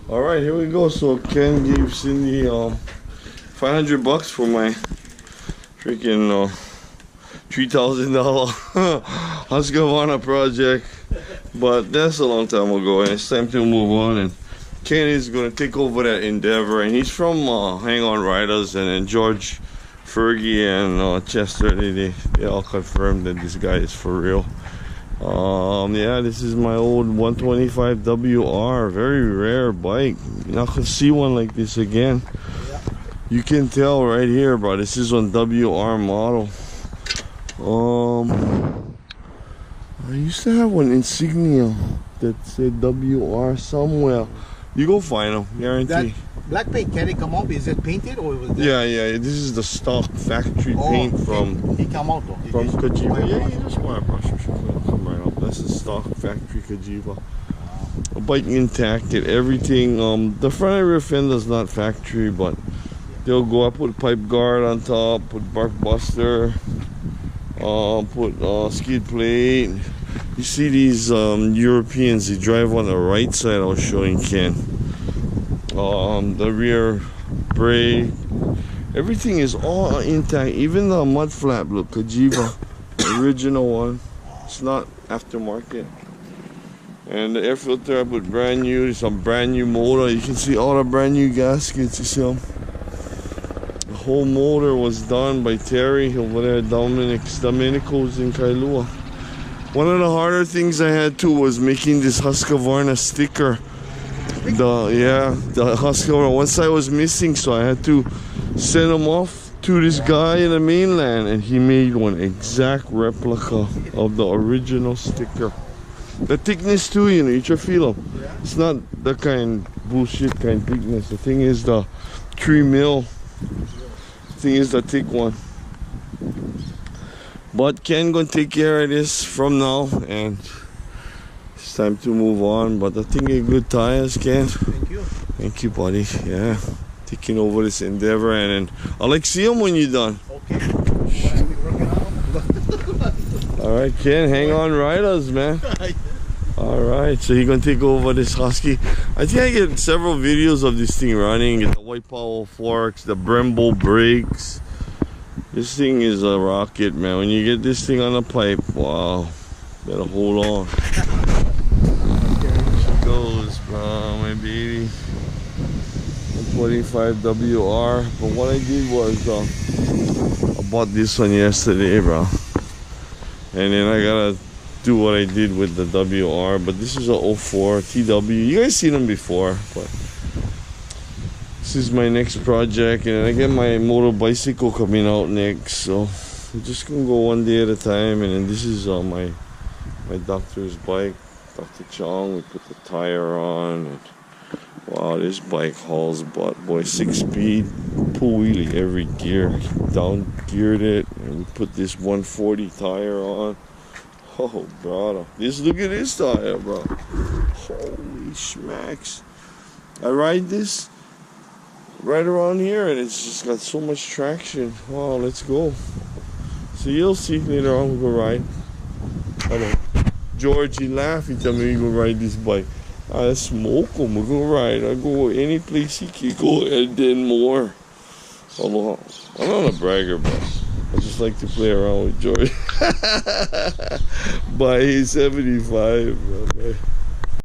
All right, here we go. So Ken gave Cindy $500 for my freaking $3,000 Husqvarna project, but that's a long time ago, and it's time to move on. And Ken is gonna take over that endeavor, and he's from Hang On Riders, and then George, Ferge, and Chester. They all confirmed that this guy is for real. Yeah, this is my old 125 WR, very rare bike. You're not gonna see one like this again. You can tell right here, bro. This is one WR model. I used to have one insignia that said WR somewhere. You go find them, guarantee. That black paint, can it come up? Is it painted or was that? Yeah. This is the stock factory paint from. He come out though. From Kajiva. Yeah, you just want to brush it. Come right up. That's the stock factory Kajiva. A bike intact, get everything. The front and rear fender's not factory, but they'll go up, put pipe guard on top, put bark buster, put skid plate. You see these Europeans, they drive on the right side. I was showing Ken. The rear brake, everything is all intact. Even the mud flap, look, Kajiva, original one. It's not aftermarket. And the air filter I put brand new. It's a brand new motor. You can see all the brand new gaskets. You see them? The whole motor was done by Terry over there at Domenico's in Kailua. One of the harder things I had too was making this Husqvarna sticker. The Husqvarna, one side was missing, so I had to send them off to this guy in the mainland, and he made one exact replica of the original sticker. The thickness too, you know, you should feel them. It's not the kind bullshit kind thickness. The thing is the 3 mil. The thing is the thick one. But Ken gonna take care of this from now, and it's time to move on. But I think you good tires, Ken. Thank you. Thank you, buddy. Yeah, taking over this endeavor, and then I'll like see him when you're done. Okay. All right, Ken, hang on riders, man. All right, so you're gonna take over this Husky. I think I get several videos of this thing running. Get the white power forks, the Brembo brakes. This thing is a rocket, man. When you get this thing on the pipe, wow, better hold on. There she goes, bro, my baby. 125 WR. But what I did was, I bought this one yesterday, bro. And then I gotta do what I did with the WR. But this is a 04 TW. You guys seen them before, but this is my next project, and I get my motor bicycle coming out next, so we're just gonna go one day at a time. And then this is my doctor's bike, Dr. Chong. We put the tire on, and wow, this bike hauls butt, boy. 6-speed, pull wheelie every gear, down geared it, and we put this 140 tire on. Oh, brother, look at this tire, bro. Holy smacks! I ride this right around here, and it's just got so much traction. Wow, let's go. So you'll see later on. We'll go ride. Hello, George. He laughed. He told me we go ride this bike. I smoke him. We go ride. I go any place he can go, and then more. I'm not a bragger, but I just like to play around with George. But he's 75. Okay.